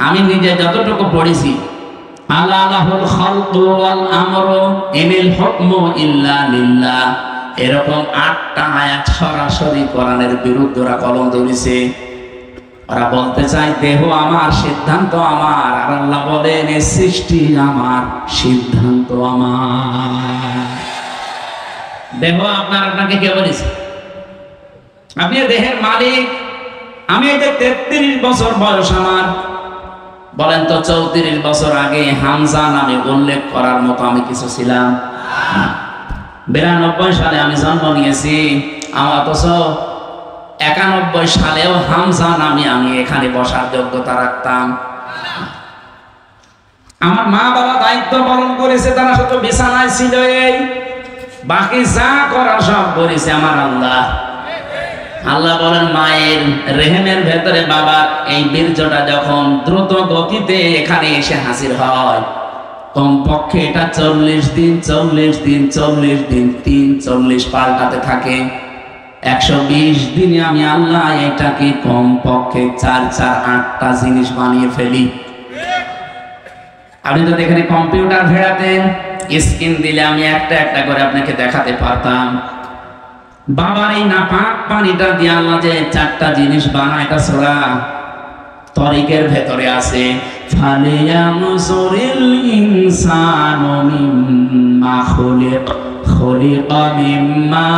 আমি নিজে যতটুকু পড়েছি, আলা লাহুল খালকু ওয়াল আমরু ইনিল হুকমু ইল্লা লিল্লাহ, এরকম 8টা আয়াত সরাসরি কোরআনের বিরুদ্ধে ওরা কলম ধরেছে। ওরা বলতে চায় দেহ আমার, সিদ্ধান্ত আমার, আর আল্লাহ বলেন এই সৃষ্টি আমার, সিদ্ধান্ত আমার। দেহ আপনার, আপনাকে কে বলেছে? আপনি দেহের মালিক। আমি এই যে 33 বছর বয়স আমার, বলেন তো 34 বছর আগে হামজা নামে উল্লেখ করার মতো আমি কিছু ছিলাম? 92 সালে আমি জন্ম নিয়েছি, অথচ 91 সালেও হামজা নামে আমি এখানে বসার যোগ্যতা রাখতাম। আমার মা বাবা দায়িত্ব পালন করেছে, তারা শুধু বিছানায় ছিল, এই বাকি যা করার সব করেছে আমার আল্লাহ। আল্লাহ বলেন মায়ের রেহেমের ভেতরে বাবার এই বীর্যটা যখন দ্রুত গতিতে এখানে এসে হাজির হয়, কমপক্ষে এটা 40 দিন 40 দিন 40 দিন 40 পাল্টাতে থাকে। 120 দিনে আমি আল্লাহ এটাকে কমপক্ষে 8টা জিনিস বানিয়ে ফেলি। আপনি তো এখানে কম্পিউটার ভেড়াতেন, স্ক্রিন দিলে আমি একটা একটা করে আপনাকে দেখাতে পারতাম। বাবার এই নাপাক পানিটা দিয়ে আল্লাহ যে 4টা জিনিস বানায়, এটা সূরা তরিকের ভেতরে আছে। ফালিয়ানজুরিল ইনসানু মিম্মা খুলিকা মিম্মা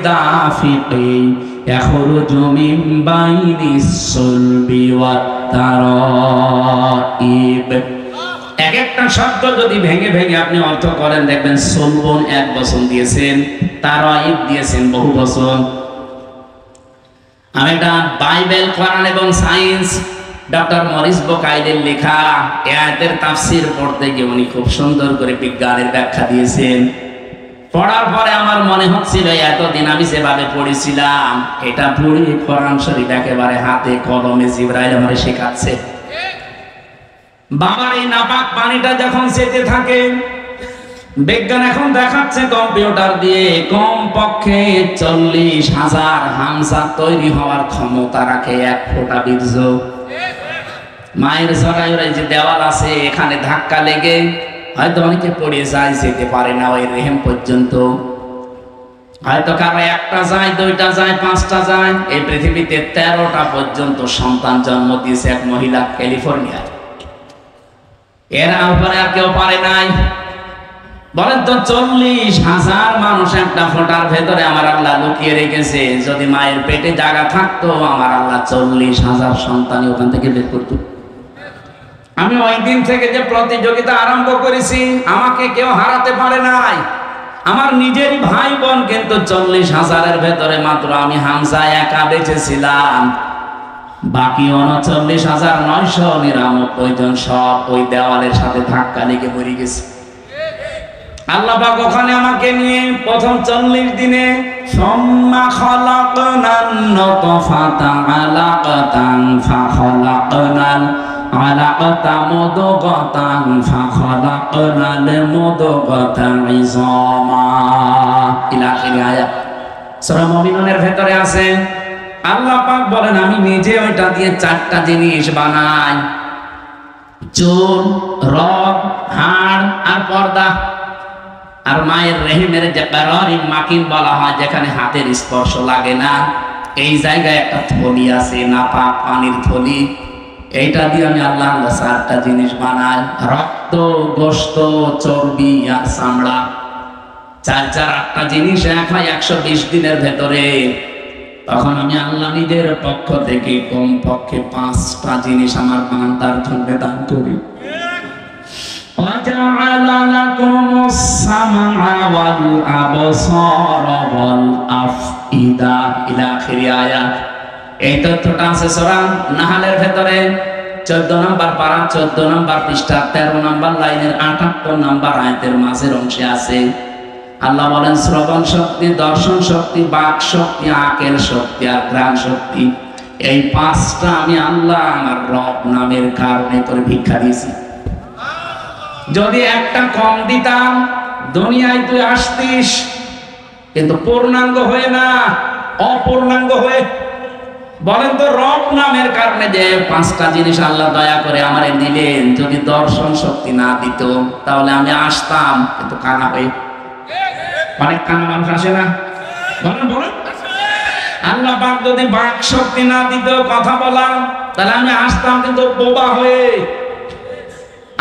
দাফিকিন ইয়াখরুজু মিন বাইনিস সুলবি ওয়াত তারাইব। এক একটা শব্দ যদি ভেঙে ভেঙে আপনি অর্থ করেন, দেখবেন সুলবুন 1 বচন দিয়েছেন, তারাইব দিয়েছেন বহু বচন। আমি এটা বাইবেল, কোরআন এবং সায়েন্স, ডক্টর মরিস বোকাইলের লেখা আয়াতের তাফসীর পড়তে গিয়ে উনি খুব সুন্দর করে বিজ্ঞানের ব্যাখ্যা দিয়েছেন। পড়ার পরে আমার মনে হচ্ছিল এতদিন আমি যেভাবে পড়েছিলাম, এটা পড়ে কোরআন শরীফ একেবারে হাতে কলমে জিবরাইল আমারে শেখাচ্ছে। বাবার এই নাপাক পানিটা যখন যেতে থাকে, বিজ্ঞান এখন দেখাচ্ছে কম্পিউটার দিয়ে কমপক্ষে 40,000 হামজা তৈরি হওয়ার ক্ষমতা রাখে 1 ফোঁটা বীর্য। মায়ের জরায়ুর যে দেওয়াল আছে, এখানে ধাক্কা লেগে হয়তো অনেকে পড়ে যায়, যেতে পারে না ওই রেহেম পর্যন্ত। হয়তো কারো 1টা যায়, 2টা যায়, 5টা যায়। এই পৃথিবীতে 13টা পর্যন্ত সন্তান জন্ম দিয়েছে এক মহিলা ক্যালিফোর্নিয়া। এর উপরে আর কেউ পারে নাই। বলেন তো 40,000 মানুষ একটা ফোঁটার ভেতরে আমার আল্লাহ লুকিয়ে রেখেছে। যদি মায়ের পেটে জায়গা থাকতো, আমার আল্লাহ 40,000 সন্তান ওখান থেকে বের করতো। আমি ওই দিন থেকে যে প্রতিযোগিতা আরম্ভ করেছি, আমাকে কেউ হারাতে পারে নাই। আমার নিজেরই ভাই বোন, কিন্তু 40,000-এর ভেতরে মাত্র আমি হামজা একা বেঁচেছিলাম। বাকি 39,999 জন সব ওই দেওয়ালের সাথে ধাক্কা লেগে মরে গেছে। আল্লাহ পাক ওখানে আমাকে নিয়ে প্রথম 40 দিনে সুম্মা খালাকনান নুতফাতা আলাকাতান ফাখালাকনাল আলাকাতা মুদগাতান ফাখালাকনাল মুদগাতা ইযামা ইলা আখির আয়াত। সূরা মুমিনুনের ভেতরে আছে। আল্লাহ পাক বলেন আমি নিজে ওইটা দিয়ে 4টা জিনিস বানাই, চুল, রগ, হাড় আর পর্দা। আর মায়ের রেহেমের যে কারারিম মাকিন বলা হয়, যেখানে হাতের স্পর্শ লাগে না, এই জায়গায় একটা থলি আছে, নাপাক পানির থলি। এইটা দিয়ে আমি আল্লাহ 4টা জিনিস বানাই, রক্ত, গোশত, চর্বি আর চামড়া। 8টা জিনিস এক হয় 120 দিনের ভেতরে। তখন আমি আল্লাহ নিজের পক্ষ থেকে কমপক্ষে 5টা জিনিস আমার বান্দার জন্য দান করি। وَجَعَلَ لَكُمُ السَّمْعَ وَالْأَبْصَارَ وَالْأَفْئِدَةَ ইলা আখির আয়াত। এই তথ্যটা আছে সূরা নাহলের ভেতরে 14 নম্বর পারা, 14 নম্বর পৃষ্ঠা, 13 নম্বর লাইনের 78 নম্বর আয়াতের মাঝের অংশে আছে। আল্লাহ বলেন শ্রবণ শক্তি, দর্শন শক্তি, বাক শক্তি, আকেল শক্তি আর ঘ্রাণ শক্তি, এই 5টা আমি আল্লাহ আমার রব নামের কারণে করে ভিক্ষা দিয়েছি। যদি একটা কম দিতাম, দুনিয়ায় তুই আসতিস, কিন্তু পূর্ণাঙ্গ হয়ে না, অপূর্ণাঙ্গ হয়ে। বলেন তো রব নামের কারণে যে 5টা জিনিস আল্লাহ দয়া করে আমারে দিলেন, যদি দর্শন শক্তি না দিত তাহলে আমি আসতাম কিন্তু কানা হয়ে। অনেক কানা মানুষ আসে না? বলেন বলেন। আল্লাহ পাক যদি বাক শক্তি না দিত কথা বলা, তাহলে আমি আসতাম কিন্তু বোবা হয়ে।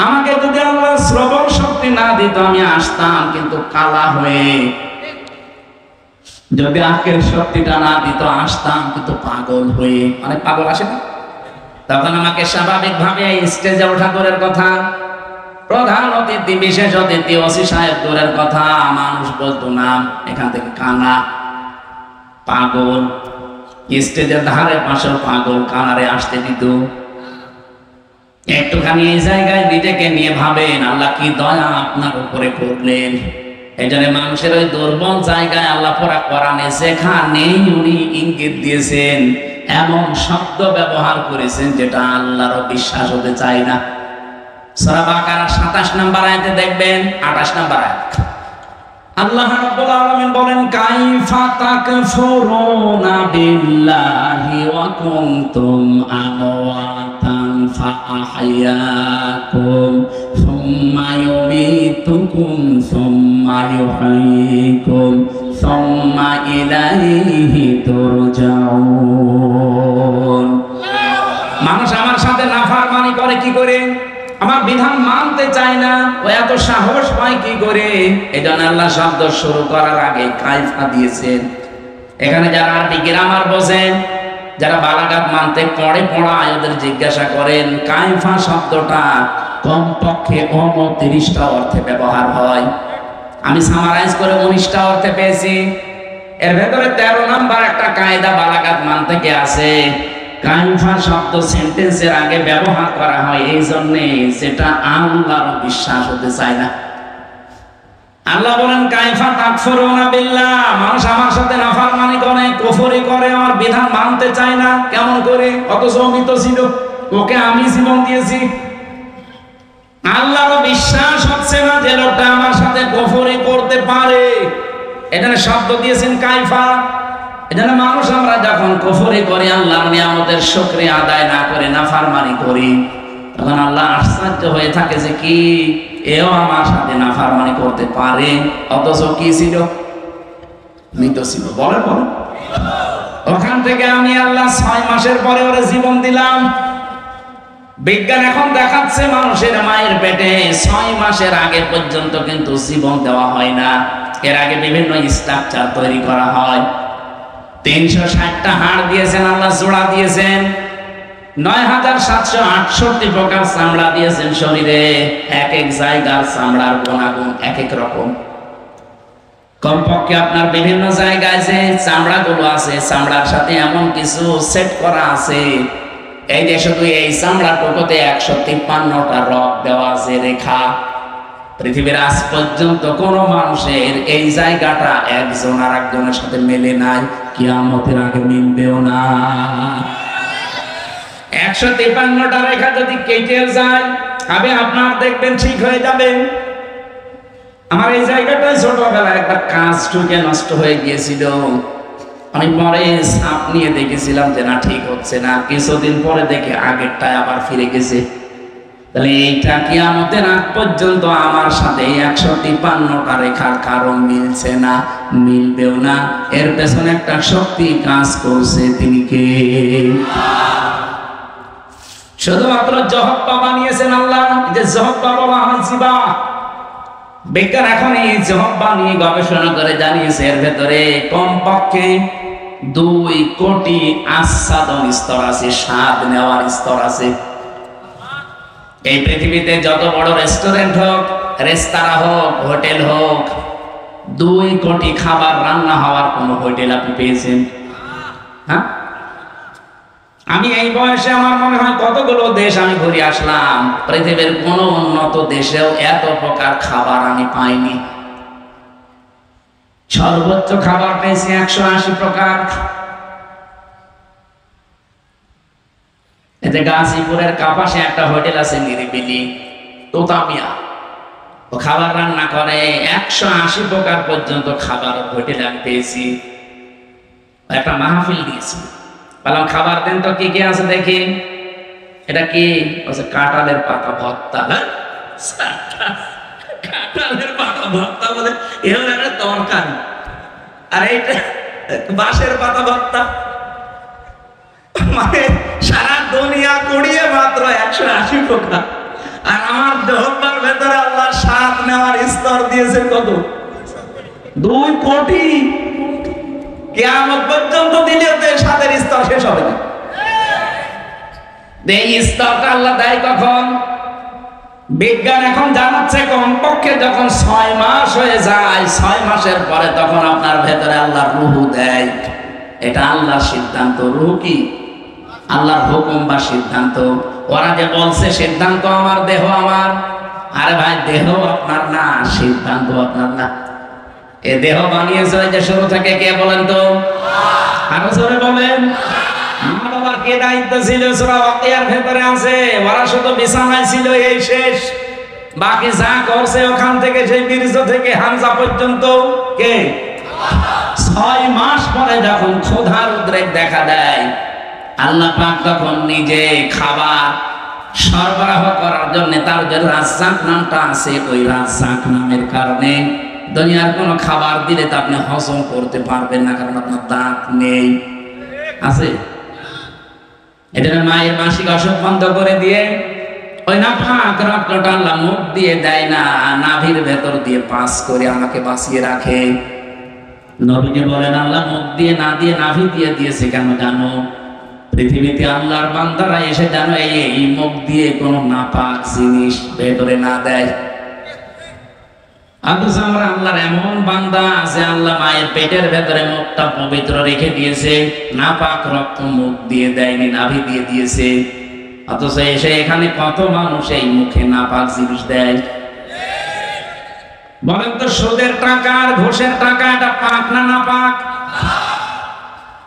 আমাকে যদি আল্লাহ শ্রবণ শক্তি না দিত আমি আসতাম কিন্তু কালা হয়ে। যদি আকেল শক্তিটা না দিত আসতাম কিন্তু পাগল হয়ে। অনেক পাগল আসে না? তখন আমাকে স্বাভাবিকভাবে স্টেজে ওঠা দূরের কথা, প্রধান অতিথি বিশেষ অতিথি ওসি সাহেব দূরের কথা, মানুষ বলতো না এখান থেকে কানা পাগল। স্টেজের ধারে পাশেও পাগল কানারে আসতে দিত। একটুখানি এই জায়গায় নিজেকে নিয়ে ভাবেন আল্লাহ কি দয়া আপনার উপরে করলেন। এই জন্য মানুষের ওই দুর্বল জায়গায় আল্লাহ কোরআনে যেখানেই উনি ইঙ্গিত দিয়েছেন এমন শব্দ ব্যবহার করেছেন যেটা আল্লাহরও বিশ্বাস হতে চায় না। সূরা বাকারা 27 নম্বর আয়াতে দেখবেন, 28 নম্বর আয়াত আল্লাহ রাব্বুল আলামিন বলেন কাইফা তাকফুরুনা বিল্লাহি ওয়া কুনতুম আমওয়াতান ফাআহইয়াকুম সুম্মা ইউমীতুকুম সুম্মা ইউহয়ীকুম সুম্মা ইলাইহি তুরজাউন। মানুষ আমার সাথে নাফরমানি করে কি করে? আমার বিধান মানতে চায় না, ও এত সাহস পায় কি করে? এজন্য আল্লাহ শব্দ শুরু করার আগে কাইফা দিয়েছেন। এখানে যারা আরবি গ্রামার বোঝেন, যারা বালাগাত মানতে পড়ে পড়ায়, ওদের জিজ্ঞাসা করেন কাইফা শব্দটা কমপক্ষে 29টা অর্থে ব্যবহার হয়। আমি সামারাইজ করে 19টা অর্থে পেয়েছি। এর ভেতরে 13 নম্বর একটা কায়দা বালাগাত মান থেকে আছে। কাইফা শব্দ সেন্টেন্সের আগে ব্যবহার করা হয় এই জন্যে যেটা আল্লাহর বিশ্বাস হতে চায় না। আল্লাহ বলেন কাইফা তাকফুরুনা বিল্লাহ, মানুষ আমার সাথে নাফরমানি করে, কুফরি করে, আমার বিধান মানতে চায় না। কেমন করে? অথচ আমি তো ছিল, ওকে আমি জীবন দিয়েছি। আল্লাহরও বিশ্বাস হচ্ছে না যে লোকটা আমার সাথে কুফরি করতে পারে। এখানে শব্দ দিয়েছেন কাইফা। এজন্য মানুষ আমরা যখন কুফরি করি, আল্লাহর নিয়ামতের শুকরিয়া আদায় না করে নাফরমানি করি, তখন আল্লাহ আশ্চর্য হয়ে থাকে যে কি এও আমার সাথে নাফরমানি করতে পারে। অথচ কি ছিল? মৃত ছিল। বলে বলে ওখান থেকে আমি আল্লাহ 6 মাসের পরে ওরে জীবন দিলাম। বিজ্ঞান এখন দেখাচ্ছে মানুষের মায়ের পেটে 6 মাসের আগে পর্যন্ত কিন্তু জীবন দেওয়া হয় না। এর আগে বিভিন্ন স্ট্রাকচার তৈরি করা হয়। 360টা হাড় দিয়েছেন আল্লাহ, জোড়া দিয়েছেন। 9768 প্রকার চামড়া দিয়েছেন শরীরে। এক এক জায়গার চামড়ার গুণাগুণ এক এক রকম। কমপক্ষে আপনার বিভিন্ন জায়গায় যে চামড়াগুলো আছে, চামড়ার সাথে এমন কিছু সেট করা আছে, এই যে শুধু এই চামড়াটুকুতে 153টা রগ দেওয়া আছে, রেখা। পৃথিবীর আজ পর্যন্ত কোন মানুষের এই জায়গাটা একজন আর একজনের সাথে মেলে নাই, কিয়ামতের আগে মিলবেও না। 153টা রেখা যদি কেটে যায়, আবে আপনার দেখবেন ঠিক হয়ে যাবে। আমার এই জায়গাটায় ছোটবেলায় একবার কাজ ঢুকে নষ্ট হয়ে গিয়েছিল। আমি পরে সাপ নিয়ে দেখেছিলাম যে না ঠিক হচ্ছে না। কিছুদিন পরে দেখে আগেরটায় আবার ফিরে গেছে। তাহলে এইটা কিয়ামতের আগ পর্যন্ত আমার সাথে 153টা রেখার কারণ মিলছে না, মিলবেও না। এর পেছনে একটা শক্তি কাজ করছে, তিনি কে? শুধুমাত্র জহব্বা বানিয়েছেন আল্লাহ। যে জহব্বা বলা হয় জিবা। বিজ্ঞান এখন এই জহব্বা নিয়ে গবেষণা করে জানিয়েছে এর ভেতরে কমপক্ষে 2 কোটি আস্বাদন স্তর আছে, স্বাদ নেওয়ার স্তর আছে। এই পৃথিবীতে যত বড় রেস্টুরেন্ট হোক, রেস্তোরাঁ হোক, হোটেল হোক, 2 কোটি খাবার রান্না হওয়ার কোন হোটেল আপনি পেয়েছেন? হ্যাঁ, আমি এই বয়সে আমার মনে হয় কতগুলো দেশ আমি ঘুরে আসলাম। পৃথিবীর কোন উন্নত দেশেও এত প্রকার খাবার আমি পাইনি। সর্বোচ্চ খাবার পেয়েছি 180 প্রকার। এতে গাজীপুরের কাপাসে একটা হোটেল আছে নিরিবিলি, তোতামিয়া। ও খাবার রান্না করে 180 প্রকার পর্যন্ত খাবার হোটেলে আমি পেয়েছি। একটা মাহফিল দিয়েছি, বললাম খাবার দেন তো, কি কি আছে দেখি। এটা কি? বলছে কাঁঠালের পাতা ভর্তা। কাঁঠালের পাতা ভর্তা বলে এর একটা তরকারি, আর এইটা বাঁশের পাতা ভর্তা। মানে সারা দুনিয়া কুড়িয়ে মাত্র 180 টাকা, আর আমার দেহটার ভেতরে আল্লাহ স্বাদ নেওয়ার স্তর দিয়েছে কত? 2 কোটি। কিয়ামত পর্যন্ত দিলেও তো স্বাদের স্তর শেষ হবে না। এই স্তরটা আল্লাহ দেয় কখন? বিজ্ঞান এখন জানাচ্ছে কমপক্ষে যখন 6 মাস হয়ে যায়, 6 মাসের পরে তখন আপনার ভেতরে আল্লাহ রূহ দেয়। এটা আল্লাহর সিদ্ধান্ত। রূহ কি? আল্লাহর হুকুম বা সিদ্ধান্ত। ওরা যে বলছে সিদ্ধান্ত আমার, দেহ আমার, আরে ভাই দেহ আপনার না, সিদ্ধান্ত আপনার না। এ দেহ বানিয়েছে যে শুরু থেকে কে বলেন তো? আরো জোরে বলেন। মা বাবার কে দায়িত্ব ছিল? সূরা ওয়াকিয়ার ভেতরে আছে, ওরা শুধু বিছানায় ছিল, এই শেষ। বাকি যা করছে ওখান থেকে, সেই বীর্য থেকে হামজা পর্যন্ত কে? 6 মাস পরে যখন ক্ষুধার উদ্রেক দেখা দেয়, আল্লাহ পাক তখন নিজে খাবার সরবরাহ করার জন্য, তার যে রাজ্জাক নামটা আছে, ওই রাজ্জাক নামের কারণে দুনিয়ার কোনো খাবার দিলে তা আপনি হজম করতে পারবেন না, কারণ আপনার দাঁত নেই। আছে? এটা মায়ের মাসিক অসুখ বন্ধ করে দিয়ে ওই নাপাক রক্তটা আল্লাহ মুখ দিয়ে দেয় না, নাভির ভেতর দিয়ে পাস করে আমাকে বাঁচিয়ে রাখে। নবীজি বলেন আল্লাহ মুখ দিয়ে না দিয়ে নাভি দিয়ে দিয়েছে কেন জানো? পৃথিবীতে আল্লাহর বান্দারা এসে জানো এই মুখ দিয়ে কোনো নাপাক জিনিস ভেতরে না দেয়। অথচ আমরা আল্লাহর এমন বান্দা আছে, আল্লাহ মায়ের পেটের ভেতরে মুখটা পবিত্র রেখে দিয়েছে, নাপাক রক্ত মুখ দিয়ে দেয়নি, নাভি দিয়ে দিয়েছে। অথচ এসে এখানে কত মানুষ এই মুখে নাপাক জিনিস দেয়। বলেন তো, সুদের টাকা আর ঘুষের টাকা এটা পাক না নাপাক?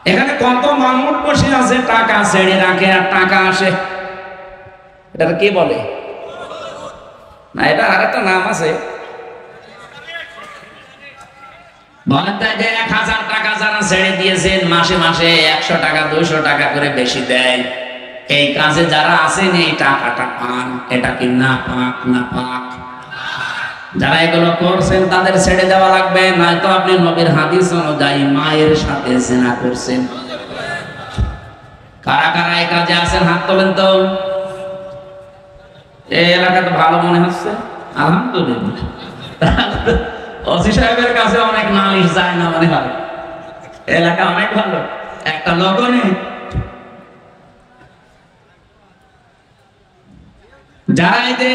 এখানে কত মানুষ বসে আছে, টাকা ছেড়ে রাখে আর টাকা আসে। এটা কি বলে না? এটা আর একটা নাম আছে। বলেন তো, যে 1000 টাকা যারা ছেড়ে দিয়েছেন, মাসে মাসে 100 টাকা 200 টাকা করে বেশি দেয়, এই কাজে যারা আছেন এই টাকাটা পান, এটা কি নাপাক? নাপাক। যারা এগুলো করছেন তাদের ছেড়ে দেওয়া লাগবে, নয়তো আপনি নবীর হাদিস অনুযায়ী মায়ের সাথে জিনা করছেন। কারা কারা এই কাজে আছেন হাত তোলেন তো। এই এলাকা তো ভালো মনে হচ্ছে, আলহামদুলিল্লাহ। ওসি সাহেবের কাছে অনেক নালিশ যায় না মনে হয়, এলাকা অনেক ভালো, একটা লোক নেই। যারা এই যে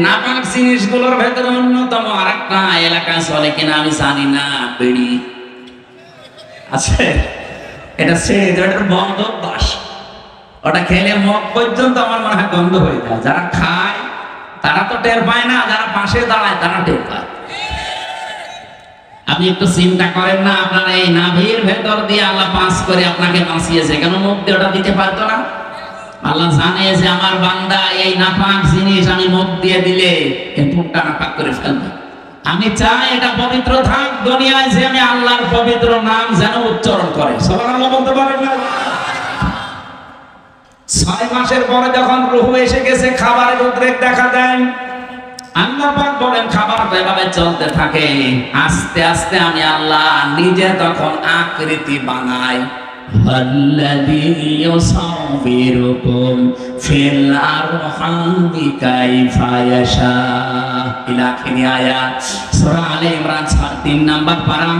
নাপাক জিনিসগুলোর ভেতরে অন্যতম আর একটা এলাকায় চলে কিনা আমি জানি না, বিড়ি আছে। এটা বন্ধ অভ্যাস, ওটা খেলে মুখ পর্যন্ত আমার মনে হয় গন্ধ হয়ে যায়। যারা খায় তারা তো টের পায় না, যারা পাশে দাঁড়ায় তারা টের পায়। আপনি একটু চিন্তা করেন না, আপনার এই নাভির ভেতর দিয়ে আল্লাহ পাস করে আপনাকে বাঁচিয়েছে, কেন মুখ দিয়ে ওটা দিতে পারতো না? আল্লাহ জানে যে আমার বান্দা এই নাপাক জিনিস আমি মুখ দিয়ে দিলে এই মুখটা নাপাক করে ফেলবে। আমি চাই এটা পবিত্র থাক দুনিয়ায়, যে আমি আল্লাহর পবিত্র নাম যেন উচ্চারণ করে। সুবহানাল্লাহ বলতে পারেন না? 6 মাসের পরে যখন রূহ এসে গেছে, খাবারের উদ্রেক দেখা দেয়। আল্লাহ পাক বলেন খাবার তো এভাবে চলতে থাকে, আস্তে আস্তে আমি আল্লাহ নিজে তখন আকৃতি বানাই। আল্লাযী ইউসাউবিরুকুম ফিল আরহামি কাইফা ইয়াশা, ইলা আখিরি আয়াত। সূরা আলে ইমরান 3 নাম্বার পারা,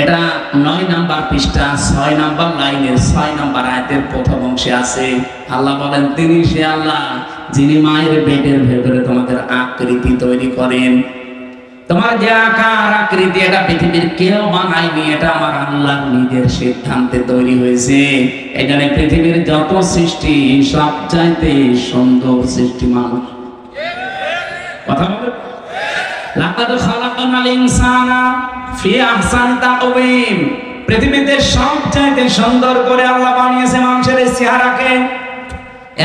এটা 9 নাম্বার পৃষ্ঠা 6 নাম্বার লাইনের 6 নাম্বার আয়াতের প্রথম অংশে আছে। আল্লাহ বলেন তিনি সে আল্লাহ যিনি মায়ের পেটের ভেতরে তোমাদের আকৃতি তৈরি করেন। তোমার যে আকার আকৃতি এটা পৃথিবীর কেউ বানায়নি, এটা আমার আল্লাহর নিজের সিদ্ধান্তে তৈরি হয়েছে। এখানে পৃথিবীর যত সৃষ্টি সবচাইতে সুন্দর সৃষ্টি মানুষ। কথা বলে লাকাদ খালাকনাল ইনসানা ফি আহসানি তাকওয়িম, পৃথিবীতে সবচাইতে সুন্দর করে আল্লাহ বানিয়েছে মানুষের চেহারাকে।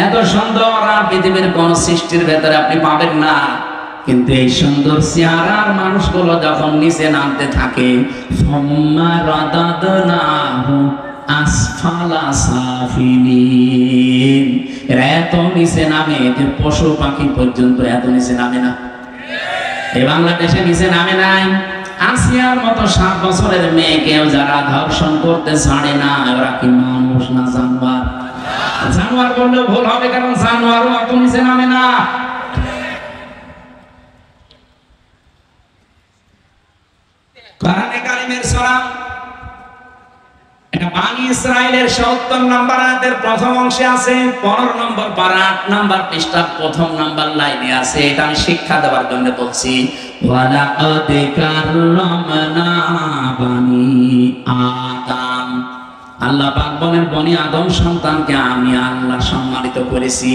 এত সুন্দর আর পৃথিবীর কোন সৃষ্টির ভেতরে আপনি পাবেন না। কিন্তু এই সুন্দর চেহারার মানুষগুলো যখন নিচে নামতে থাকে, সুম্মা রাদাদনাহু আসফালা আসফালা সাফিলিন। এরা এত নিচে নামে যে পশু পাখি পর্যন্ত এত নিচে নামে না। এই বাংলাদেশে নিচে নামে নাই। আসিয়ার মতো 7 বছরের মেয়েকেও যারা ধর্ষণ করতে ছাড়ে না, ওরা কি মানুষ না জানোয়ার? জানোয়ার বললেও ভুল হবে, কারণ জানোয়ারও অত নিচে নামে না। কোরআনে কারিমের সূরা এটা বনী ইসরাইলের ৭০ নম্বর আয়াতের প্রথম অংশে আছে, 15 নম্বর পারা 8 নম্বর পৃষ্ঠা প্রথম নম্বর লাইনে আছে। এটা আমি শিক্ষা দেওয়ার জন্য বলছি। ওয়ালাকাদ কাররামনা বনী আদম, আল্লাহ পাক বলেন বনি আদম সন্তানকে আমি আল্লাহ সম্মানিত করেছি।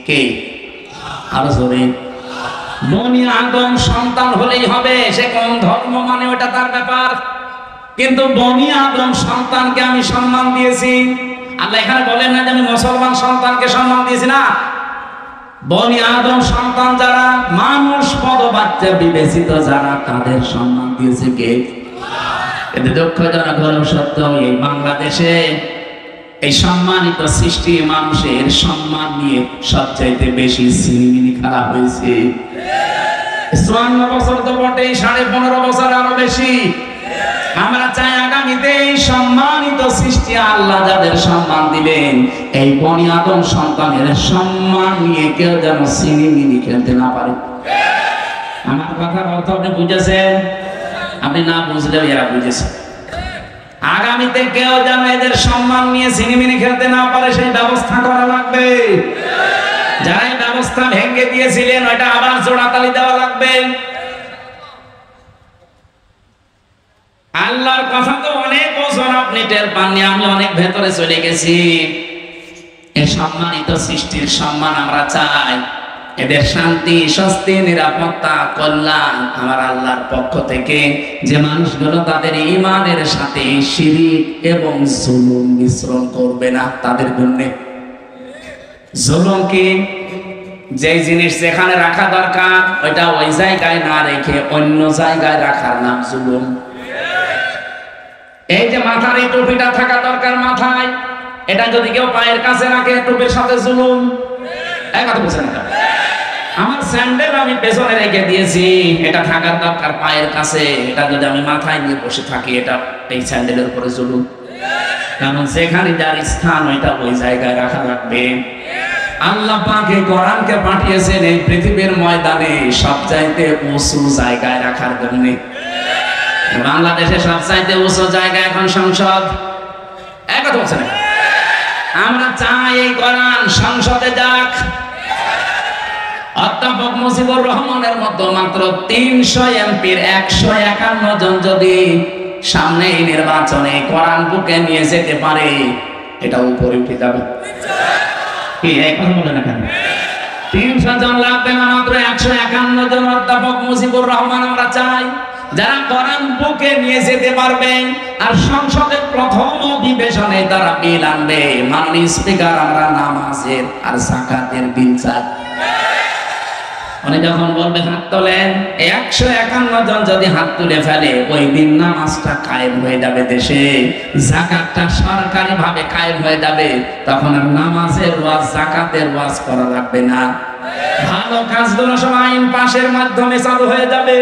কে? আরো জোরে। বনি আদম সন্তান হলেই হবে, সে কোন ধর্ম মানে ওটা তার ব্যাপার, কিন্তু বনি আদম সন্তানকে আমি সম্মান দিয়েছি। আল্লাহ এখানে বলেন না যে আমি মুসলমান সন্তানকে সম্মান দিয়েছি, না। বনি আদম সন্তান যারা মানুষ পদবাচ্য বিবেচিত যারা, তাদের সম্মান দিয়েছে কে? কিন্তু দুঃখজনক হলেও সত্য, এই বাংলাদেশে এই সম্মানিত সৃষ্টি মানুষের সম্মান নিয়ে সবচাইতে বেশি ছিনিমিনি খেলা হয়েছে। ৫৪ বছর তো বটেই, ১৫.৫ বছর আরো বেশি। আমরা চাই আগামীতে এই সম্মানিত সৃষ্টি আল্লাহ যাদের সম্মান দিলেন, এই বনি আদম সন্তানের সম্মান নিয়ে কেউ যেন ছিনিমিনি খেলতে না পারে। আমার কথার অর্থ আপনি বুঝেছেন? আপনি না বুঝলেও এরা বুঝেছে। আগামীতে কেউ যেন এদের সম্মান নিয়ে ছিনিমিনি খেলতে না পারে, সেই ব্যবস্থা করা লাগবে। যারা এই ব্যবস্থা ভেঙে দিয়েছিলেন, ওইটা আবার জোড়াতালি দেওয়া লাগবে। আল্লাহর কথা তো অনেক ওজন, আপনি টের পাননি, আমি অনেক ভেতরে চলে গেছি। এই সম্মানিত সৃষ্টির সম্মান আমরা চাই, এদের শান্তি, স্বস্তি, নিরাপত্তা, কল্যাণ আমার আল্লাহর পক্ষ থেকে। যে মানুষগুলো তাদের ঈমানের সাথে শিরক এবং জুলুম মিশ্রণ করবে না, তাদের জন্য। জুলুম কি? যে জিনিস যেখানে রাখা দরকার ওইটা ওই জায়গায় না রেখে অন্য জায়গায় রাখার নাম জুলুম। এই যে মাথার এই টুপিটা থাকা দরকার মাথায়, এটা যদি কেউ পায়ের কাছে রাখে, টুপির সাথে জুলুম। এই কথা বুঝছেন না? আমার স্যান্ডেল আমি পেছনে রেখে দিয়েছি, এটা থাকার দরকার পায়ের কাছে, এটা যদি আমি মাথায় নিয়ে বসে থাকি, এটা এই স্যান্ডেলের উপরে জুলুম। কারণ যেখানে যার স্থান ওইটা ওই জায়গায় রাখা লাগবে। আল্লাহ পাক এই কোরআনকে পাঠিয়েছেন এই পৃথিবীর ময়দানে সবচাইতে উঁচু জায়গায় রাখার জন্য। বাংলাদেশে সবচাইতে উঁচু জায়গা এখন সংসদ। এক কথা বলছেন, আমরা চাই এই কোরআন সংসদে যাক। অধ্যাপক মুজিবুর রহমানের মতো মাত্র ৩০০ এমপির ১৫১ জন যদি সামনে এই নির্বাচনে কোরআন বুকে নিয়ে যেতে পারে, এটা উপরে উঠে যাবে। কি এই কথা বলে না কেন? ৩০০ জন লাগবে না, মাত্র ১৫১ জন অধ্যাপক মুজিবুর রহমান আমরা চাই, যারা কোরআন বুকে নিয়ে যেতে পারবে। আর সংসদের প্রথম অধিবেশনে তারা বিল আনবে। মাননীয় স্পিকার, আমরা নামাজের আর যাকাতের বিল চাই। উনি যখন বলবে হাত তোলেন, ১৫১ জন যদি হাত তুলে ফেলে, ওই দিন নামাজটা কায়েম হয়ে যাবে দেশে, যাকাতটা সরকারি ভাবে কায়েম হয়ে যাবে। তখন আর নামাজের ওয়াজ, যাকাতের ওয়াজ করা লাগবে না। ভালো কাজগুলো সব আইন পাশের মাধ্যমে চালু হয়ে যাবে।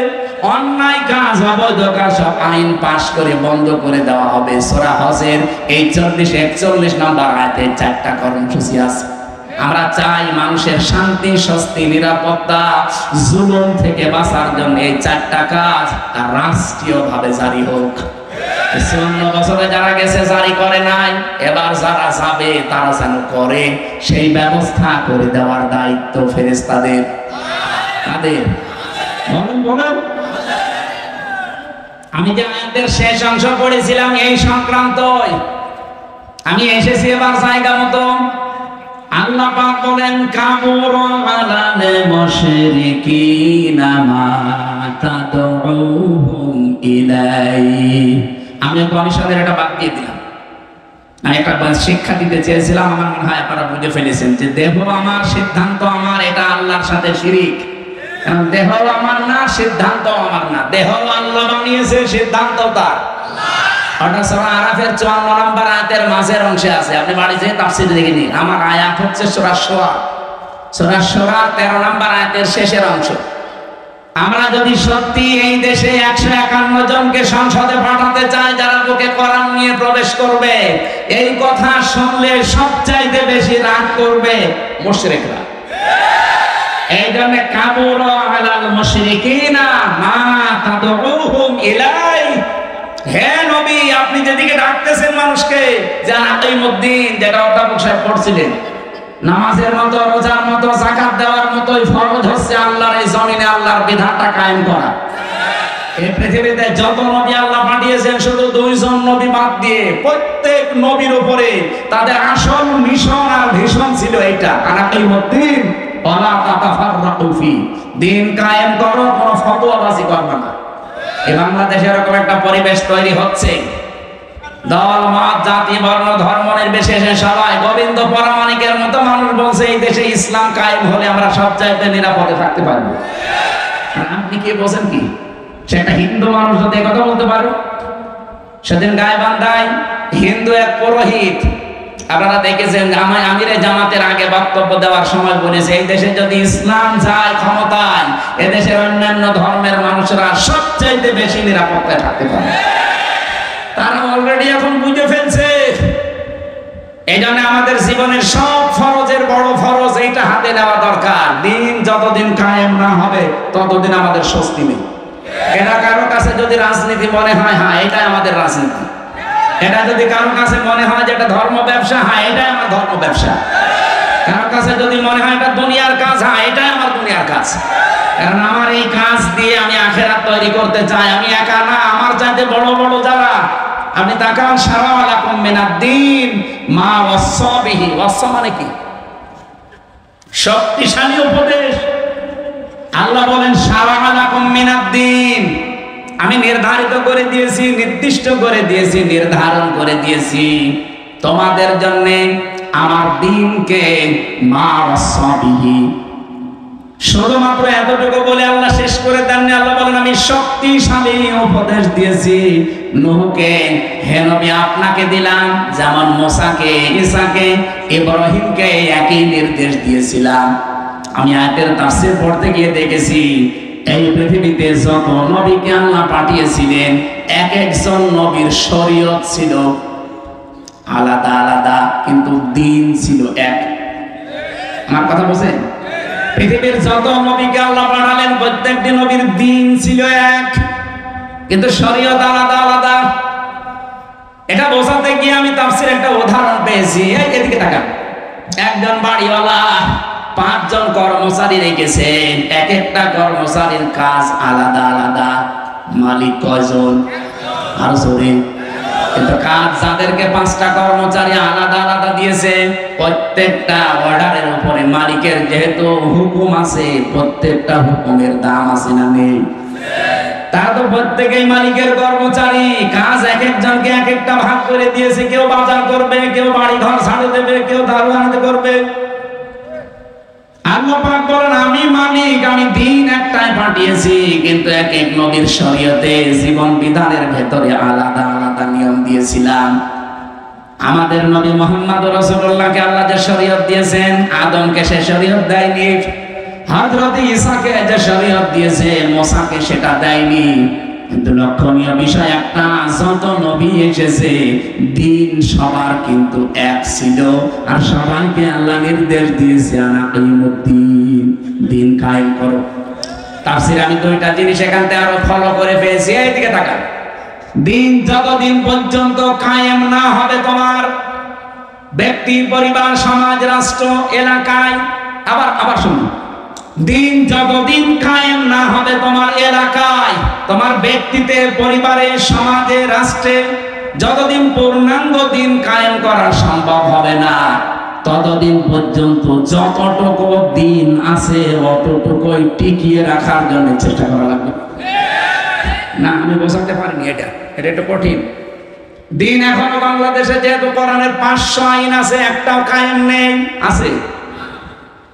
অন্যায় কাজ, অবৈধ কাজ সব আইন পাশ করে বন্ধ করে দেওয়া হবে। সূরা হজের এই ৪০-৪১ নম্বর আয়াতে 4টা কর্মসূচি আছে। আমরা চাই মানুষের শান্তি, স্বস্তি, নিরাপত্তা, জুলুম থেকে বাঁচার জন্য এই 4টা কাজ আর রাষ্ট্রীয়ভাবে জারি হোক। ৫৪ বছরে যারা গেছে জারি করে নাই, এবার যারা যাবে তারা যেন করে, সেই ব্যবস্থা করে দেওয়ার দায়িত্ব ফেরেশতাদের। তাদের বলুন, আমি যে আয়াতের শেষ অংশ পড়েছিলাম এই সংক্রান্তই আমি এসেছি এবার জায়গা মতো। আল্লাহ পাক বলেন, কাবুরা আলাল মুশরিকিনা মা তাদউহুম ইলাইহি। আমি কমিশনের এটা বাদ দিয়ে দিলাম। আমি একটা শিক্ষা দিতে চেয়েছিলাম, আমার মনে হয় আপনারা বুঝে ফেলেছেন যে দেহ আমার, সিদ্ধান্ত আমার, এটা আল্লাহর সাথে শিরিক। কারণ দেহ আমার না, সিদ্ধান্ত আমার না। দেহ আল্লাহ বানিয়েছে, সিদ্ধান্ত তার। ওটা সূরা আরাফের 54 নম্বর আয়াতের মাঝের অংশে আছে, আপনি বাড়ি যেয়ে তাফসীরে দেখে নিন। আমার আয়াত হচ্ছে সূরা শুরা, সূরা শুরা 13 নম্বর আয়াতের শেষের অংশ। আমরা যদি সত্যি এই দেশে 151 জনকে সংসদে পাঠাতে চাই যারা বুকে কোরআন নিয়ে প্রবেশ করবে, এই কথা শুনলে সবচাইতে বেশি রাগ করবে মুশরিকরা। এই জন্য কাবুরা আলাল মুশরিকিনা মা তাদউহুম ইলাই। হে নবী, আপনি যেদিকে ডাকতেছেন মানুষকে, যে আকিমুদ্দিন, যেটা অধ্যাপক সাহেব পড়ছিলেন, নামাজের মতো, রোজার মতো, যাকাত দেওয়ার মতোই ফরজ হচ্ছে আল্লাহর এই জমিনে আল্লাহর বিধানটা কায়েম করা। এই পৃথিবীতে যত নবী আল্লাহ পাঠিয়েছেন, শুধু 2 জন নবী বাদ দিয়ে প্রত্যেক নবীর উপরে তাদের আসল মিশন আর ভিশন ছিল এইটা, আকিমুদ্দিন ওয়ালা তাতাফাররাকু ফি, দিন কায়েম করো, কোনো ফতোয়াবাজি করবে না। এই বাংলাদেশে এরকম একটা পরিবেশ তৈরি হচ্ছে, দল মত জাতি বর্ণ ধর্ম নির্বিশেষে সবাই গোবিন্দ পরামানিকের মতো মানুষ বলছে এই দেশে ইসলাম কায়েম হলে আমরা সবচাইতে নিরাপদে থাকতে পারবো। আপনি কি বলছেন? কি সেটা হিন্দু মানুষ যদি কথা বলতে পারে? সেদিন গাইবান্ধায় হিন্দু এক পুরোহিত, আপনারা দেখেছেন, আমিরে জামাতের আগে বক্তব্য দেওয়ার সময় বলেছে এই দেশে যদি ইসলাম যায় ক্ষমতায়, এদেশের অন্যান্য ধর্মের মানুষরা সবচাইতে বেশি নিরাপদে থাকতে পারে। তারা অলরেডি এখন বুঝে ফেলছে। এই জন্য আমাদের জীবনের সব ফরজের বড় ফরজ এইটা হাতে নেওয়া দরকার। দিন যতদিন কায়েম না হবে ততদিন আমাদের স্বস্তি নেই। এটা কারো কাছে যদি রাজনীতি মনে হয়, হ্যাঁ এটাই আমাদের রাজনীতি। এটা যদি কারো কাছে মনে হয় যে এটা ধর্ম ব্যবসা, হ্যাঁ এটাই আমার ধর্ম ব্যবসা। কারো কাছে যদি মনে হয় এটা দুনিয়ার কাজ, হ্যাঁ এটাই আমার দুনিয়ার কাজ। কারণ আমার এই কাজ দিয়ে আমি আখিরাত তৈরি করতে চাই। আমি একা না, আমার চাইতে বড় বড় যারা, আপনি তাকান, শারাআ লাকুম মিনাদ-দ্বীন মা ওয়াসসা বিহি। ওয়াসসা মানে কি? শক্তিশালী উপদেশ। আল্লাহ বলেন শারাআ লাকুম মিনাদ-দ্বীন, আমি নির্ধারিত করে দিয়েছি, নির্দিষ্ট করে দিয়েছি, নির্ধারণ করে দিয়েছি তোমাদের জন্য আমার দ্বীনকে, মা ওয়াসসা বিহি। শুধুমাত্র এতটুকু বলে আল্লাহ শেষ করে দেননি। আল্লাহ বলেন আমি শক্তিশালী উপদেশ দিয়েছি নূহকে। হে নবী, আপনাকে দিলাম যেমন মুসাকে, ঈসাকে, ইব্রাহিমকে একই নির্দেশ দিয়েছিলাম। আমি আয়াতের তাফসীর পড়তে গিয়ে দেখেছি এই পৃথিবীতে যত নবীকে আল্লাহ পাঠিয়েছিলেন, এক একজন নবীর শরীয়ত ছিল আলাদা আলাদা, কিন্তু দ্বীন ছিল এক। আমার কথা বুঝেন? পৃথিবীর যত নবীকে আল্লাহ পাঠালেন প্রত্যেকটি নবীর দ্বীন ছিল এক, কিন্তু শরীয়ত আলাদা আলাদা। এটা বোঝাতে গিয়ে আমি তাফসীরে একটা উদাহরণ পেয়েছি। এদিকে তাকান, একজন বাড়িওয়ালা 5 জন কর্মচারী রেখেছেন, এক একটা কর্মচারীর কাজ আলাদা আলাদা। মালিক কয়জন? আর জোরে। কিন্তু কাজ যাদেরকে 5টা কর্মচারী আলাদা আলাদা দিয়েছে, প্রত্যেকটা অর্ডারের উপরে মালিকের যেহেতু হুকুম আছে, প্রত্যেকটা হুকুমের দাম আছে না নেই? তারা তো প্রত্যেকেই মালিকের কর্মচারী। কাজ এক একজনকে এক একটা ভাগ করে দিয়েছে। কেউ বাজার করবে, কেউ বাড়ি ঘর ঝাড়ু দেবে, কেউ দারু আনতে করবে। আল্লাহ পাক বলেন আমি মালিক, আমি দিন একটাই পাঠিয়েছি, কিন্তু এক এক নবীর শরীয়তে, জীবন বিধানের ভেতরে আলাদা আলাদা নিয়ম দিয়েছিলাম। আমাদের নবী মুহাম্মদ রাসূলুল্লাহকে আল্লাহ যে শরীয়ত দিয়েছেন, আদমকে সে শরীয়ত দেয়নি। হযরত ঈসাকে যে শরীয়ত দিয়েছে, মুসাকে সেটা দেয়নি। কিন্তু লক্ষণীয় বিষয় একটা, যত নবী এসেছে দিন সবার কিন্তু এক ছিল, আর সবাইকে আল্লাহ নির্দেশ দিয়েছে আনাকিমুদ্দিন, দিন কায়েম করো। তাফসীরে আমি 2টা জিনিস এখান থেকে আরো ফলো করে পেয়েছি। এইদিকে তাকান, দিন যতদিন পর্যন্ত কায়েম না হবে তোমার ব্যক্তি, পরিবার, সমাজ, রাষ্ট্র, এলাকায়, আবার শুনুন, দিন যতদিন কায়েম না হবে তোমার এলাকায়, তোমার ব্যক্তিতে, পরিবারে, সমাজে, রাষ্ট্রে, যতদিন পূর্ণাঙ্গ দিন কায়েম করা সম্ভব হবে না, ততদিন পর্যন্ত যতটুকু দিন আছে অতটুকুই টিকিয়ে রাখার জন্য চেষ্টা করা লাগবে। না আমি বোঝাতে পারিনি, এটা একটু কঠিন। দিন এখনো বাংলাদেশে যেহেতু কোরআনের 500 আইন আছে, একটাও কায়েম নেই। আছে?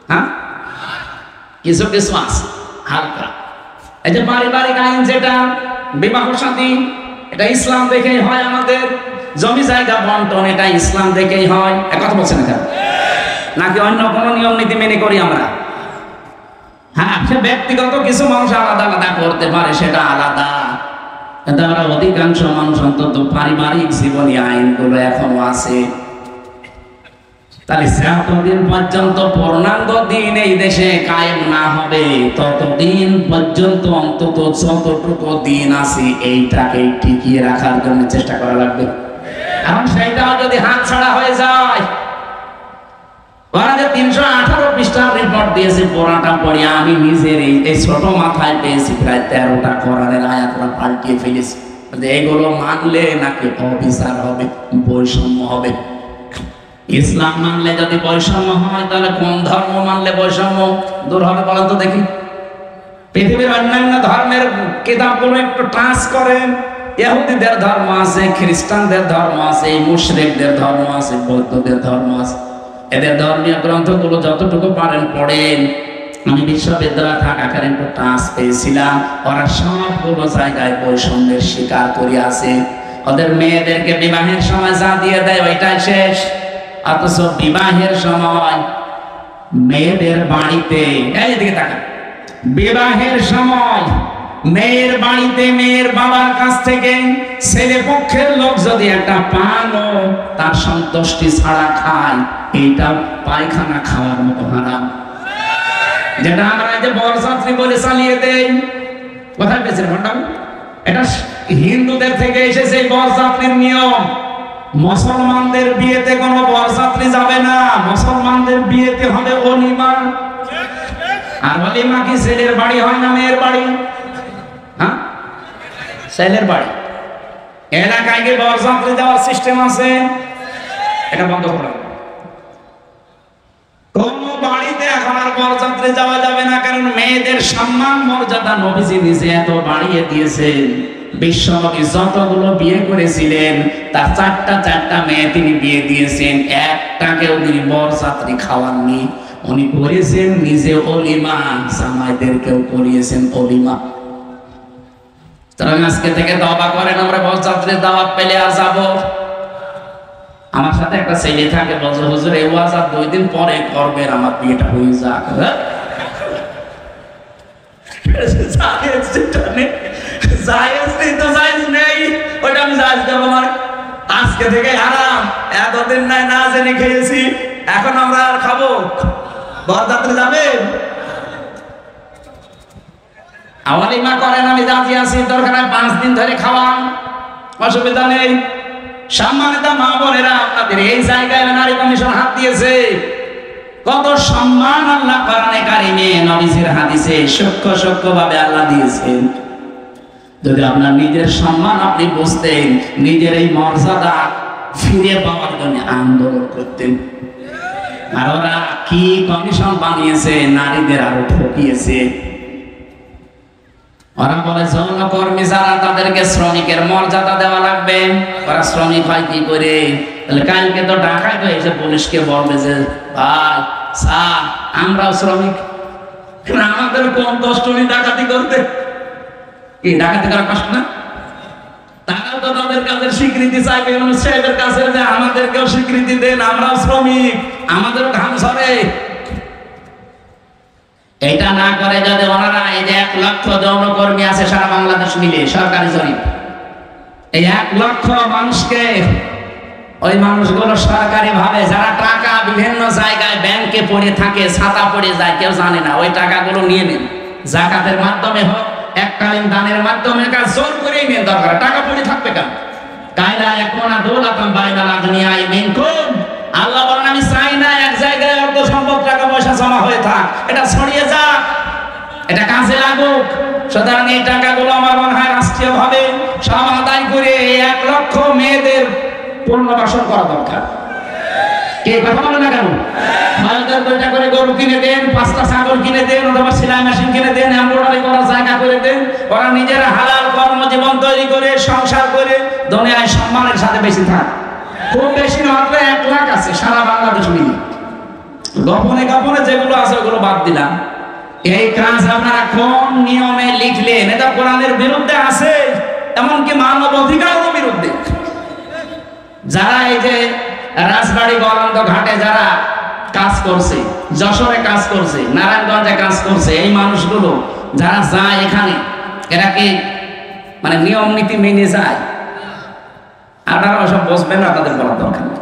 হ্যাঁ, কিছু কিছু আছে হালকা। এই যে পারিবারিক আইন, যেটা বিবাহ শাদী, এটা ইসলাম দেখেই হয়। আমাদের জমি জায়গা বন্টন এটা ইসলাম দেখেই হয়। কথা বলছেন না নাকি অন্য কোনো নিয়ম নীতি মেনে করি আমরা? হ্যাঁ, সে ব্যক্তিগত কিছু মানুষ আলাদা আলাদা করতে পারে, সেটা আলাদা, কিন্তু আমরা অধিকাংশ মানুষ অন্তত পারিবারিক জীবনী আইনগুলো এখনো আছে। তাহলে যতদিন পর্যন্ত পূর্ণাঙ্গ দিন এই দেশে কায়েম না হবে ততদিন পর্যন্ত অন্তত যতটুকু দিন আছে এইটাকে টিকিয়ে রাখার জন্য চেষ্টা করা লাগবে। এখন সেইটাও যদি হাত ছাড়া হয়ে যায়, ওরা যে 318 পৃষ্ঠার রিপোর্ট দিয়েছে পুরাটা পড়ে আমি নিজের এই ছোট মাথায় পেয়েছি প্রায় 13টা কোরআনের আয়াত পাল্টিয়ে ফেলেছি। এগুলো মানলে নাকি অবিচার হবে, বৈষম্য হবে। ইসলাম মানলে যদি বৈষম্য হয় তাহলে কোন ধর্ম মানলে বৈষম্য দূর হবে বলেন তো দেখি? পৃথিবীর অন্যান্য ধর্মের কিতাবগুলো একটু টাচ করেন। ইহুদিদের ধর্ম আছে, খ্রিস্টানদের ধর্ম আছে, মুশরিকদের ধর্ম আছে, বৌদ্ধদের ধর্ম আছে। এদের ধর্মীয় গ্রন্থগুলো যতটুকু পারেন পড়েন। আমি বিশ্ববিদ্যালয়ে থাকাকালীন একটু টাচ পেয়েছিলাম, ওরা সবগুলো জায়গায় বৈষম্যের শিকার করে আছে। ওদের মেয়েদেরকে বিবাহের সময় যা দিয়ে দেয় ওইটাই শেষ, অথচ বিবাহের সময় মেয়েদের বাড়িতে, এইদিকে তাকান, বিবাহের সময় মেয়ের বাড়িতে মেয়ের বাবার কাছ থেকে ছেলে পক্ষের লোক যদি একটা পানও তার সন্তুষ্টি ছাড়া খায়, এইটা পায়খানা খাওয়ার মতো হারাম। যেটা আমরা যে বরযাত্রী বলে চালিয়ে দেই, কোথায় পেয়েছেন ঘটনা? এটা হিন্দুদের থেকে এসেছে বরযাত্রীর নিয়ম। মুসলমানদের বিয়েতে কোনো বরযাত্রী যাবে না, মুসলমানদের বিয়েতে হবে ওলিমা। আর ওলিমা কি ছেলের বাড়ি হয় না মেয়ের বাড়ি? হ্যাঁ, ছেলের বাড়ি। এলাকায় গিয়ে বরযাত্রী দেওয়ার সিস্টেম আছে, এটা বন্ধ করা। কোন বাড়িতে এখন আর বরযাত্রী যাওয়া যাবে না, কারণ মেয়েদের সম্মান মর্যাদা নবীজি নিজে এত বাড়িয়ে দিয়েছেন। বিশ্বনবী যতগুলো বিয়ে করেছিলেন তার চারটা মেয়ে তিনি বিয়ে দিয়েছেন, একটাকেও তিনি বরযাত্রী খাওয়াননি। উনি করেছেন নিজে ওলিমা, জামাইদেরকেও করিয়েছেন ওলিমা। সুতরাং আজকে থেকে তওবা করেন, আমরা বরযাত্রীর দাওয়াত পেলে আর যাব। আমার সাথে একটা ছেলে থাকে, বলছে হুজুর এই ওয়াজ আর 2 দিন পরে করবেন, আমার বিয়েটা হয়ে যাক। আজকে থেকে হারাম, এতদিন নাই না জেনে খেয়েছি, এখন আমরা আর খাবো? বরযাত্রী যাবে? ওলিমা করেন, আমি রাজি আছি, দরকার 5 দিন ধরে খাওয়ান, অসুবিধা নেই। সম্মানিত মা বোনেরা, আপনাদের এই জায়গায় নারী কমিশন হাত দিয়েছে। কত সম্মান আল্লাহ কোরআনে কারিমে নবীজির হাদিসে সূক্ষ্ম ভাবে আল্লাহ দিয়েছেন। যদি আপনার নিজের সম্মান আপনি বুঝতেন, নিজের এই মর্যাদা ফিরে পাওয়ার জন্য আন্দোলন করতেন। আর ওরা কি কমিশন বানিয়েছে, নারীদের আরো ঠকিয়েছে। ওরা বলে যৌনকর্মী যারা তাদেরকে শ্রমিকের মর্যাদা দেওয়া লাগবে। ওরা শ্রমিক হয় কি করে? কালকে তো ঢাকায় তো এসে পুলিশকে বলবে যে ভাই স্যার আমরাও শ্রমিক, আমাদের কম কষ্ট নেই ডাকাতি করতে। কি ডাকাতি করা কষ্ট না? তারাও তো তাদের কাজের স্বীকৃতি চাইবে সাহেবের কাছে যে আমাদেরকেও স্বীকৃতি দেন, আমরাও শ্রমিক, আমাদের ঘাম ঝরে। এটা না করে যদি ওনারা এই যে 1 লক্ষ যৌনকর্মী আছে সারা বাংলাদেশ মিলে সরকারি জরিপ, এই 1 লক্ষ মানুষকে, ওই মানুষগুলো সরকারি ভাবে যারা টাকা বিভিন্ন জায়গায় ব্যাংকে পড়ে থাকে, ছাতা পড়ে যায়, কেউ জানে না, ওই টাকাগুলো নিয়ে নেন। যাকাতের মাধ্যমে হোক, এককালীন দানের মাধ্যমে, কাজ জোর করেই নেন, দরকার টাকা পড়ে থাকবে কেন? কায়দা একমনা দৌলাতাম বাইনাল আগনিয়াই মিনকুম। আল্লাহ বলেন আমি চাই না এক জায়গায় অর্থ সম্পদ টাকা পয়সা জমা হয়ে থাক, এটা ছড়িয়ে যাক, এটা কাজে লাগুক। সুতরাং এই টাকাগুলো আমার মনে হয় রাষ্ট্রীয় ভাবে সব আদায় করে 1 লক্ষ মেয়েদের পুনর্বাসন করা দরকার। কে কথা বলে না কেন? 2টা করে গরু কিনে দেন, 5টা ছাগল কিনে দেন, অথবা সেলাই মেশিন কিনে দেন, এমব্রয়ডারি করার জায়গা করে দেন। ওরা নিজেরা হালাল কর্মজীবন তৈরি করে সংসার করে দুনিয়ায় সম্মানের সাথে বেশি থাক। খুব বেশি মাত্র 1 লাখ আছে সারা বাংলাদেশ মিলে। গোপনে গোপনে যেগুলো আছে ওগুলো বাদ দিলাম। এই কাজ আপনারা কোন নিয়মে লিখলেন? এটা কোরআনের বিরুদ্ধে আছে। এমনকি মানব অধিকারের বিরুদ্ধে। যারা এই যে রাজবাড়ী গলন্দ ঘাটে যারা কাজ করছে, যশোরে কাজ করছে, নারায়ণগঞ্জে কাজ করছে, এই মানুষগুলো যারা যায় এখানে, এরা কি মানে নিয়ম নীতি মেনে যায়? আপনারা ওসব বসবেন না, তাদের বলার দরকার নেই।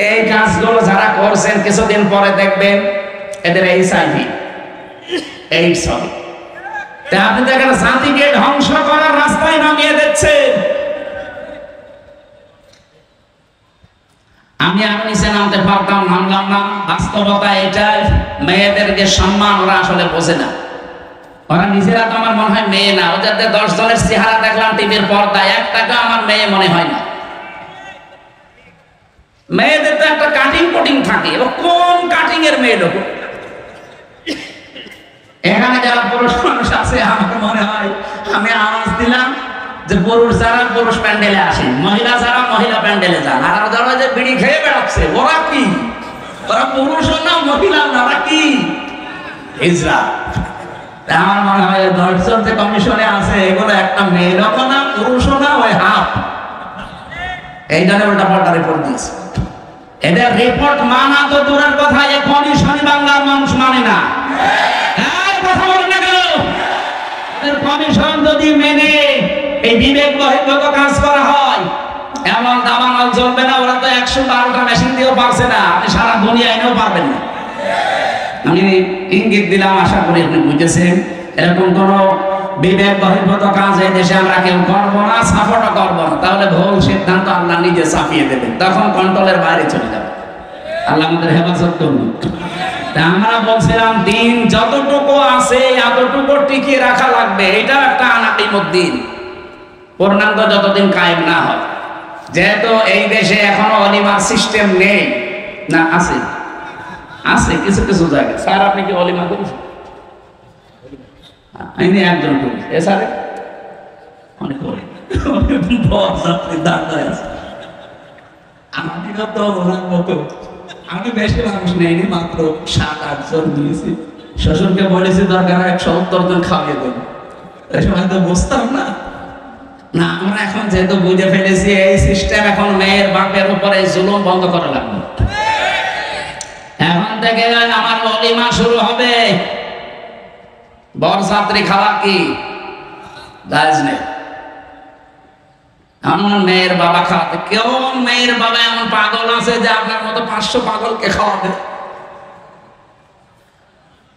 এই কাজগুলো যারা করছেন কিছুদিন পরে দেখবেন এদের HIV এইডস হবে। আপনি দেখেন জাতিকে ধ্বংস করার রাস্তায় নামিয়ে দিচ্ছেন। আমি আর নিচে নামতে পারতাম, নামলাম না। বাস্তবতা এটাই, মেয়েদের যে সম্মান ওরা আসলে বোঝে না। ওরা নিজেরা তো আমার মনে হয় মেয়ে না। ওদের 10 জনের চেহারা দেখলাম টিভির পর্দায়, একটাকে আমার মেয়ে মনে হয় না। মেয়েদের তো একটা কাটিং কুটিং থাকে, এবার কোন কাটিং এর মেয়ে লোক? এখানে যারা পুরুষ মানুষ আছে, আমার মনে হয় আমি আওয়াজ দিলাম যে পুরুষ যারা পুরুষ প্যান্ডেলে আসে, মহিলা যারা মহিলা প্যান্ডেলে যান। আর যারা যে বিড়ি খেয়ে বেড়াচ্ছে, ওরা কি? ওরা পুরুষ না মহিলা না, ওরা কি? হিজড়া। আমার মনে হয় 10 জন যে কমিশনে আছে, এগুলো একটা মেয়েরও না পুরুষও না, ওই হাফ। এই জন্য উল্টা পাল্টা রিপোর্ট দিয়েছে। এদের রিপোর্ট মানা তো দূরের কথা, এই কমিশন বাংলার মানুষ মানে না। কথা বলেন না কেন? এদের কমিশন যদি মেনে এই বিবেক বহির্ভূত কাজ করা হয়, এমন দাবানল চলবে না। ওরা তো 112টা মেশিন দিয়েও পারছে না, আপনি সারা দুনিয়া এনেও পারবেন না। আমি ইঙ্গিত দিলাম, আশা করি আপনি বুঝেছেন। এরকম কোন বিবেক বহির্ভূত কাজ এই দেশে আমরা কেউ করবো না, সাপোর্টও করবো না। তাহলে ভুল সিদ্ধান্ত আল্লাহ নিজে চাপিয়ে দেবেন, তখন কন্ট্রোলের বাইরে চলে যাবে। আল্লাহ আমাদের হেফাজত করুন। আমরা বলছিলাম দিন যতটুকু আছে এতটুকু টিকিয়ে রাখা লাগবে। এটা একটা আনাকিমুদ্দিন, পূর্ণাঙ্গ যতদিন কায়েম না হয়। যেহেতু এই দেশে এখনো অলিমার সিস্টেম নেই, না আছে আছে কিছু কিছু জায়গায়। স্যার আপনি কি অলিমা করেছেন? আমি একজন করি, এ স্যারে অনেক আমি বেশি মানুষ নেইনি, মাত্র 7-8 জন দিয়েছি। শ্বশুরকে বলেছি দরকার 170 জন খাওয়াই দেবো। এই সময় তো বুঝতাম না। না, আমরা এখন যেহেতু বুঝে ফেলেছি এই সিস্টেম, এখন মেয়ের বাপের উপরে জুলুম বন্ধ করা লাগবে। এখন থেকে আমার অলিমা শুরু হবে। বরযাত্রী খাওয়া কি জায়েজ নেই। আমার মেয়ের বাবা খাওয়াতে, কেউ মেয়ের বাবা এমন পাগল আছে যে আপনার মতো 500 পাগলকে খাওয়াবে?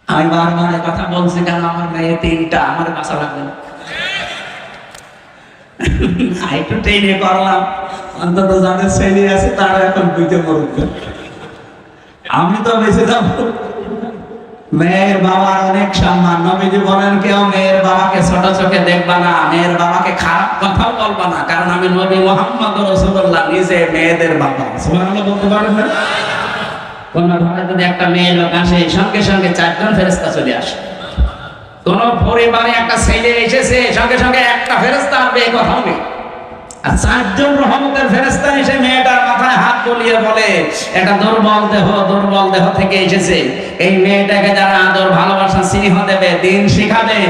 আমি বারবার কথা বলছি, কেন আমার মেয়ে 3টা, আমার বাসা লাগবে না। একটু ট্রেনে করলাম, অন্তত যাদের ছেলে আছে তারা এখন বুঝতে পারবে। আমি তো বেঁচে যাবো। মেয়ের বাবার অনেক সম্মান। নবীজি বলেন কেউ মেয়ের বাবাকে ছোট চোখে দেখবা না, মেয়ের বাবাকে খারাপ কথাও বলবা না, কারণ আমি নবী মুহাম্মদ রাসূলুল্লাহ নিজে মেয়েদের বাবা। সুবহানাল্লাহ বলতে পারেন না? কোন ঘরে যদি একটা মেয়ে লোক আসে, সঙ্গে সঙ্গে 4 জন ফেরেশতা চলে আসে। কোন পরিবারে একটা ছেলে এসেছে, সঙ্গে সঙ্গে একটা ফেরেশতা আসবে, এই কথা হবে। আর 4 জন রহমতের ফেরেশতা এসে মেয়েটার মাথায় হাত বুলিয়ে বলে, এটা দুর্বল দেহ থেকে এসেছে। এই মেয়েটাকে যারা আদর ভালোবাসা স্নেহ দেবে, দিন শিখাবে,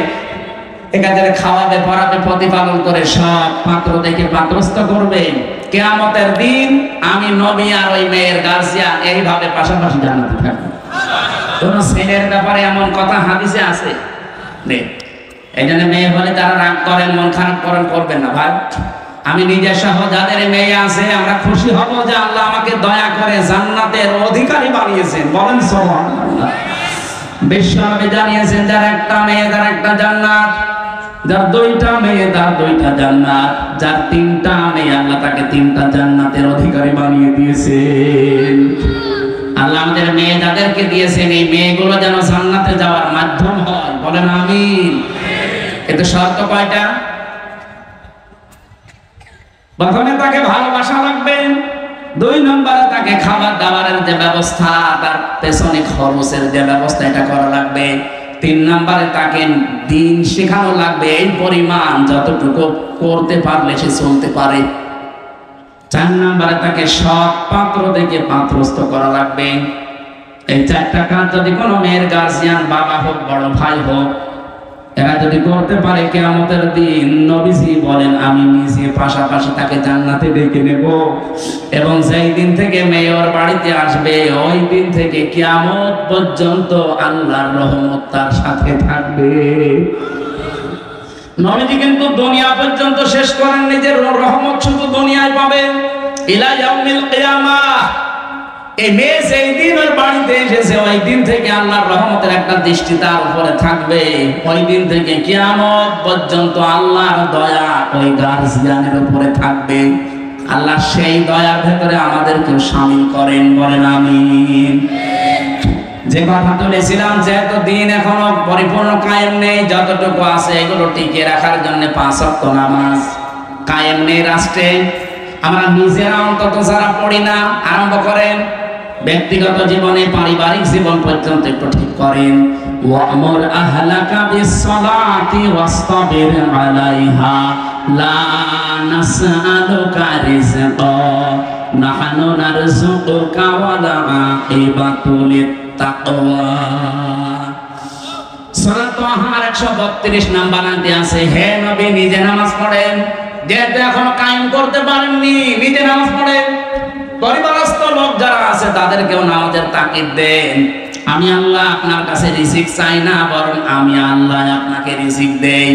একাদের খাওয়াবে, পড়াবে, প্রতিপালন করে সব পাত্র দেখে পাত্রস্থ করবে। কিয়ামতের দিন আমি নবী আর ওই মেয়ের গার্জিয়ান এইভাবে পাশাপাশি জান্নাতে থাকবো। কোন ছেলের ব্যাপারে এমন কথা হাদিসে আছে নেই। এই জন্য মেয়ে বলে তারা রাগ করেন, মন খারাপ করেন, করবেন না ভাই। আমি নিজের সহ যাদের মেয়ে আছে, আমরা খুশি হব যে আল্লাহ আমাকে দয়া করে জান্নাতের অধিকারী বানিয়েছেন। বলেন সুবহানাল্লাহ। বিশ্বনবী জানিয়েছেন, যার একটা মেয়ে তার একটা জান্নাত, যার 2টা মেয়ে তার 2টা জান্নাত, যার 3টা মেয়ে আল্লাহ তাকে 3টা জান্নাতের অধিকারী বানিয়ে দিয়েছেন। আল্লাহ আমাদের মেয়ে যাদেরকে দিয়েছেন, এই মেয়েগুলো যেন জান্নাতে যাওয়ার মাধ্যম হয়। বলেন আমিন। এতে শর্ত কয়টা? প্রথমে তাকে ভালোবাসা লাগবে, 2 নম্বরে তাকে খাবার দাবারের যে ব্যবস্থা, তার পেছনে খরচের যে ব্যবস্থা, এটা করা লাগবে। 3 নম্বরে তাকে দিন শেখানো লাগবে, এই পরিমাণ যতটুকু করতে পারলে সে চলতে পারে। 4 নম্বরে তাকে সব পাত্র দেখে পাত্রস্থ করা লাগবে। এই 4টা কাজ যদি কোনো মেয়ের গার্জিয়ান, বাবা হোক বড় ভাই হোক, এরা যদি করতে পারে কিয়ামতের দিন, নবীজি বলেন আমি নিজে পাশাপাশি তাকে জান্নাতে ডেকে নেব, এবং যেই দিন থেকে মেয়র বাড়িতে আসবে ওই দিন থেকে কিয়ামত পর্যন্ত আল্লাহর রহমত তার সাথে থাকবে। নবীজি কিন্তু দুনিয়া পর্যন্ত শেষ করেন, নিজের রহমত শুধু দুনিয়ায় পাবেন ইলা ইয়াউমিল কিয়ামাহ। এই মেয়ে যেই দিন ওর বাড়িতে এসেছে ওই দিন থেকে আল্লাহর রহমতের একটা দৃষ্টি তার উপরে থাকবে, ওই দিন থেকে কিয়ামত পর্যন্ত আল্লাহর দয়া ওই গার্জিয়ানের উপরে থাকবে। আল্লাহ সেই দয়ার ভেতরে আমাদেরকেও শামিল করেন, বলেন আমিন। যে কথা তুলেছিলাম যে এত দিন এখনো পরিপূর্ণ কায়েম নেই, যতটুকু আছে এগুলো টিকিয়ে রাখার জন্য 5 ওয়াক্ত নামাজ কায়েম নেই রাষ্ট্রে। আমরা নিজেরা অন্তত যারা পড়ি না, আরম্ভ করেন ব্যক্তিগত জীবনে, পারিবারিক জীবন পর্যন্ত একটু ঠিক করেন। ওয়ামুর আহলাকা বিসসালাতি ওয়াসতাবির আলাইহা লা নাসআলুকা রিজকা নাহনু নারযুকুকা ওয়াল আকিবাতু লিত্তাকওয়া। সূরা তাহার 132 নাম্বার আয়াতে আছে, হে নবী নিজে নামাজ পড়েন, যেহেতু এখনো কায়েম করতে পারেননি নিজে নামাজ পড়েন। পরিবারস্থ লোক যারা আছে তাদেরকেও নামাজের তাকিদ দেন। আমি আল্লাহ আপনার কাছে রিজিক চাই না, বরং আমি আল্লাহ আপনাকে রিজিক দেই,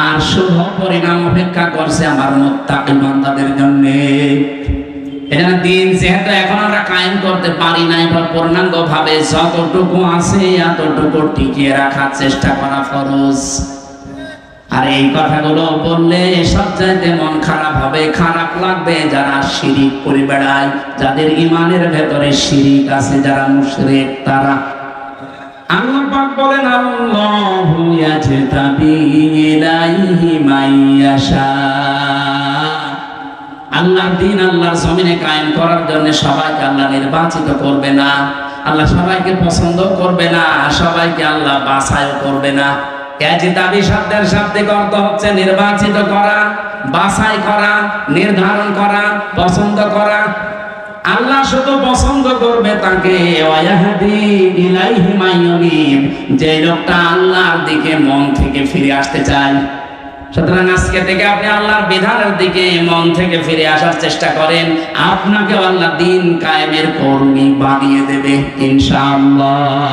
আর শুভ পরিণাম অপেক্ষা করছে আমার মুত্তাকি বান্দাদের জন্য। এটা দিন যেহেতু এখন আমরা কায়েম করতে পারি না, এবার পূর্ণাঙ্গ ভাবে যতটুকু আছে এতটুকু টিকিয়ে রাখার চেষ্টা করা ফরজ। আর এই কথাগুলো বললে সব চাইতে মন খারাপ হবে, খারাপ লাগবে যারা শিরিক করে বেড়ায়, যাদের ইমানের ভেতরে শিরিক আছে, যারা মুশরিক তারা। আল্লাহ পাক বলেন আল্লাহু ইয়াজতাবি ইলাইহি মাইয়াশা। আল্লাহর দ্বীন আল্লাহর জমিনে কায়েম করার জন্য সবাইকে আল্লাহ নির্বাচিত করবে না, আল্লাহ সবাইকে পছন্দ করবে না, সবাইকে আল্লাহ বাছাইও করবে না। ইয়াজতাবি শব্দের শাব্দিক অর্থ হচ্ছে নির্বাচিত করা, বাছাই করা, নির্ধারণ করা, পছন্দ করা। আল্লাহ শুধু পছন্দ করবে তাকে, ওয়াহদি ইলাইহি মাইয়ুনিব, যে লোকটা আল্লাহর দিকে মন থেকে ফিরে আসতে চায়। সুতরাং আজকে থেকে আপনি আল্লাহর বিধানের দিকে মন থেকে ফিরে আসার চেষ্টা করেন, আপনাকে আল্লাহ দ্বীন কায়েমের কর্মী বানিয়ে দেবে ইনশাআল্লাহ।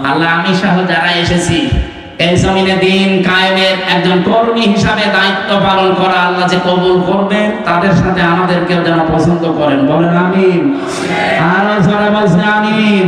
আল্লাহ আমি সহ যারা এসেছি এই জমিনে দ্বীন কায়েমের একজন কর্মী হিসাবে দায়িত্ব পালন করা আল্লাহ যে কবুল করবেন, তাদের সাথে আমাদেরকেও যেন পছন্দ করেন, বলেন আমিন। আরো জোরে বলছেন আমিন।